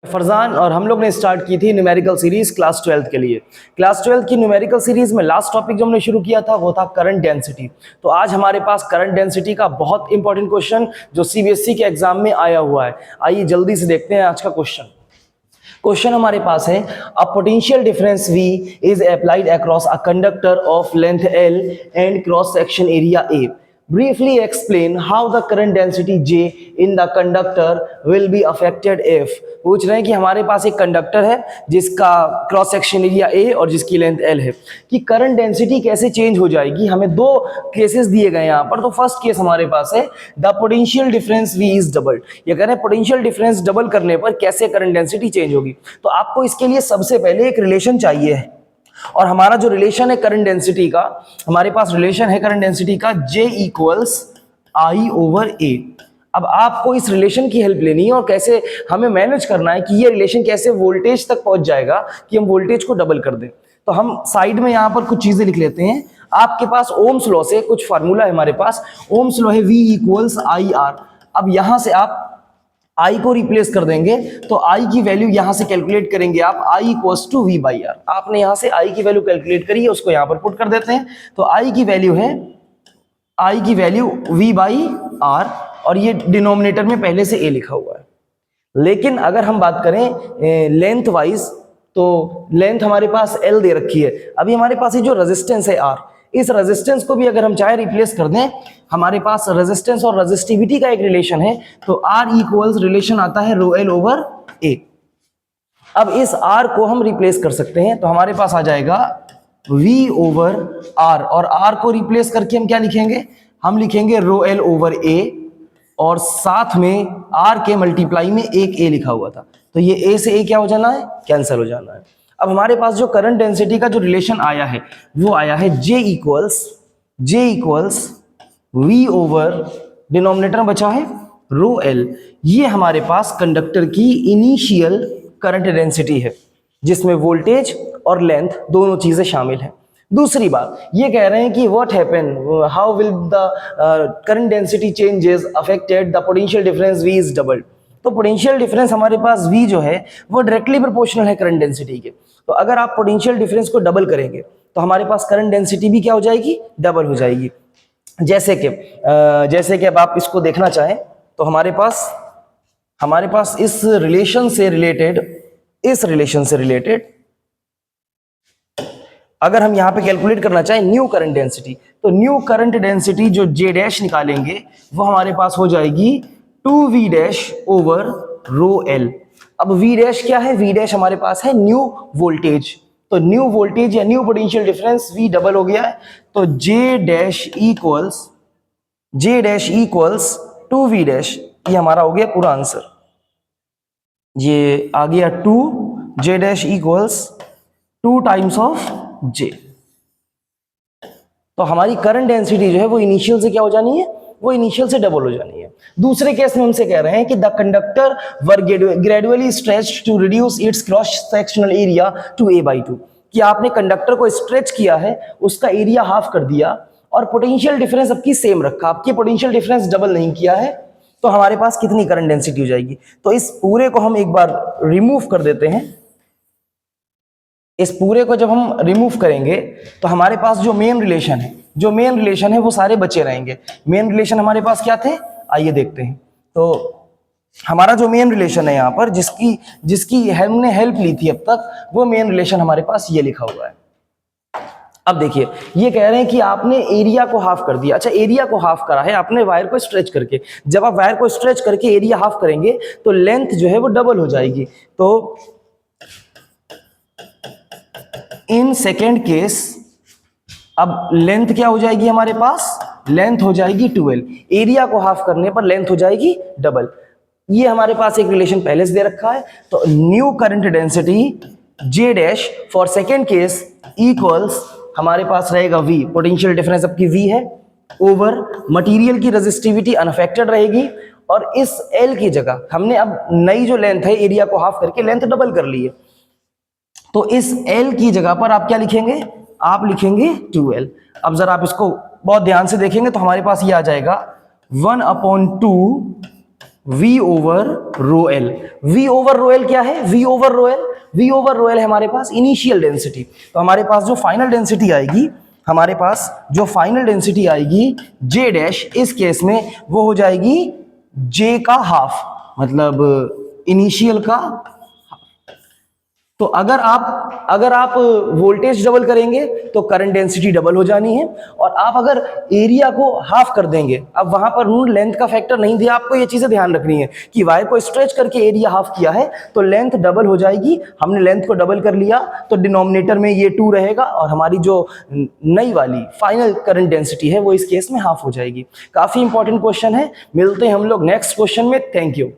फरजान और हम लोग ने स्टार्ट की थी न्यूमेरिकल सीरीज क्लास 12 के लिए। क्लास 12 की न्यूमेरिकल सीरीज में लास्ट टॉपिक जो हमने शुरू किया था वो था करंट डेंसिटी। तो आज हमारे पास करंट डेंसिटी का बहुत इंपॉर्टेंट क्वेश्चन जो सीबीएसई के एग्जाम में आया हुआ है। आइए जल्दी से देखते हैं आज का क्वेश्चन हमारे पास है, a potential difference V is applied across a conductor of length L and cross section area A. Briefly explain how the current density J in the conductor will be affected if. पूछ रहे हैं कि हमारे पास एक conductor है जिसका cross section area A और जिसकी लेंथ L है, कि करंट डेंसिटी कैसे चेंज हो जाएगी। हमें दो केसेस दिए गए यहाँ पर। तो फर्स्ट केस हमारे पास है the potential difference V is doubled. ये कह रहे हैं पोटेंशियल डिफरेंस डबल करने पर कैसे करंट डेंसिटी चेंज होगी। तो आपको इसके लिए सबसे पहले एक रिलेशन चाहिए है, और हमारा जो रिलेशन है करंट डेंसिटी का, हमारे पास रिलेशन है करंट डेंसिटी का J equals I over A। अब आपको इस रिलेशन की हेल्प लेनी है और कैसे हमें मैनेज करना है कि ये रिलेशन कैसे वोल्टेज तक पहुंच जाएगा कि हम वोल्टेज को डबल कर दें। तो हम साइड में यहां पर कुछ चीजें लिख लेते हैं। आपके पास ओम्स लॉ से कुछ फार्मूला है, हमारे पास ओम्स लॉ है V इक्वल्स IR। अब यहां से आप I को रिप्लेस कर देंगे तो I की वैल्यू यहां से कैलकुलेट करेंगे आप, I equals to V by R। आपने यहां से I की वैल्यू कैलकुलेट करी है, उसको यहां पर पुट कर देते हैं। तो I की वैल्यू V बाई R, और ये डिनोमिनेटर में पहले से A लिखा हुआ है। लेकिन अगर हम बात करें लेंथ वाइज, तो लेंथ हमारे पास L दे रखी है। अभी हमारे पास ये जो रेजिस्टेंस है R, इस रेजिस्टेंस को भी अगर हम चाहे रिप्लेस कर दें, हमारे पास रेजिस्टेंस और रेजिस्टिविटी का एक रिलेशन है, तो R इक्वल्स रिलेशन आता है रो L ओवर A। अब इस R को हम रिप्लेस कर सकते हैं, तो हमारे पास आ जाएगा V ओवर R, और R को रिप्लेस करके हम क्या लिखेंगे, हम लिखेंगे रो L ओवर A, और साथ में R के मल्टीप्लाई में एक A लिखा हुआ था, तो ये A से A क्या हो जाना है, कैंसिल हो जाना है। अब हमारे पास जो करंट डेंसिटी का जो रिलेशन आया है वो आया है J equals V over denominator में बचा है रो L। ये हमारे पास कंडक्टर की इनिशियल करंट डेंसिटी है जिसमें वोल्टेज और लेंथ दोनों चीजें शामिल हैं। दूसरी बात ये कह रहे हैं कि what happen, how will the current density changes affected the potential difference V is doubled. तो पोटेंशियल डिफरेंस हमारे पास V जो है वो डायरेक्टली प्रोपोर्शनल है करंट डेंसिटी के। तो अगर आप पोटेंशियल डिफरेंस को डबल करेंगे तो हमारे पास करंट डेंसिटी भी क्या हो जाएगी, डबल हो जाएगी। जैसे कि अब आप इसको देखना चाहें तो हमारे पास इस रिलेशन से रिलेटेड अगर हम यहां पे कैलकुलेट करना चाहें न्यू करंट डेंसिटी, तो न्यू करंट डेंसिटी जो J डैश निकालेंगे वो हमारे पास हो जाएगी 2V डैश ओवर रो L। अब V डैश क्या है, V डैश हमारे पास है न्यू वोल्टेज। तो न्यू वोल्टेज या new potential difference V double हो गया है, तो J dash equals 2V dash, ये हमारा हो गया पूरा आंसर। ये आ गया 2J dash equals 2 times of J। तो हमारी करंट डेंसिटी जो है वो इनिशियल से क्या हो जानी है, वो इनिशियल से डबल हो जानी है। दूसरे केस में हमसे कह रहे हैं कि the conductor were gradually stretched to reduce its cross sectional area to A/2, कि आपने कंडक्टर को स्ट्रेच किया है, उसका एरिया हाफ कर दिया और पोटेंशियल डिफरेंस आपकी सेम रखा, आपकी पोटेंशियल डिफरेंस डबल नहीं किया है, तो हमारे पास कितनी करंट डेंसिटी हो जाएगी। तो इस पूरे को हम एक बार रिमूव कर देते हैं। इस पूरे को जब हम रिमूव करेंगे तो हमारे पास जो मेन रिलेशन है वो सारे बचे रहेंगे। मेन रिलेशन हमारे पास क्या थे, आइए देखते हैं। तो हमारा जो मेन रिलेशन है यहाँ पर जिसकी हमने हेल्प ली थी अब तक, वो मेन रिलेशन हमारे पास ये लिखा हुआ है। अब देखिए ये कह रहे हैं कि आपने एरिया को हाफ कर दिया। अच्छा, एरिया को हाफ करा है आपने वायर को स्ट्रेच करके। जब आप वायर को स्ट्रेच करके एरिया हाफ करेंगे तो लेंथ जो है वो डबल हो जाएगी। तो इन सेकेंड केस अब लेंथ क्या हो जाएगी, हमारे पास लेंथ हो जाएगी 12। एरिया को हाफ करने पर लेंथ हो जाएगी डबल। ये हमारे पास एक रिलेशन पहले से दे रखा है। तो new current density J dash for second case equals हमारे पास रहेगा V, पोटेंशियल डिफरेंस आपकी V है, ओवर मटेरियल की रेजिस्टिविटी अनअफेक्टेड रहेगी, और इस L की जगह हमने अब नई जो लेंथ है एरिया को हाफ करके लेंथ डबल कर ली है। तो इस L की जगह पर आप क्या लिखेंगे, आप लिखेंगे 2L। अब जरा आप इसको बहुत ध्यान से देखेंगे तो हमारे पास ये आ जाएगा 1/2 V over rho L. V over rho L क्या है? V over rho L, V over rho L है हमारे पास इनिशियल डेंसिटी। तो हमारे पास जो फाइनल डेंसिटी आएगी, हमारे पास जो फाइनल डेंसिटी आएगी J डैश, इस केस में वो हो जाएगी J का हाफ, मतलब इनिशियल का। तो अगर आप वोल्टेज डबल करेंगे तो करंट डेंसिटी डबल हो जानी है, और आप अगर एरिया को हाफ कर देंगे, अब वहां पर रूल लेंथ का फैक्टर नहीं दिया, आपको ये चीजें ध्यान रखनी है कि वायर को स्ट्रेच करके एरिया हाफ किया है तो लेंथ डबल हो जाएगी। हमने लेंथ को डबल कर लिया तो डिनोमिनेटर में ये 2 रहेगा, और हमारी जो नई वाली फाइनल करंट डेंसिटी है वो इस केस में हाफ हो जाएगी। काफी इंपॉर्टेंट क्वेश्चन है। मिलते हैं हम लोग नेक्स्ट क्वेश्चन में। Thank you.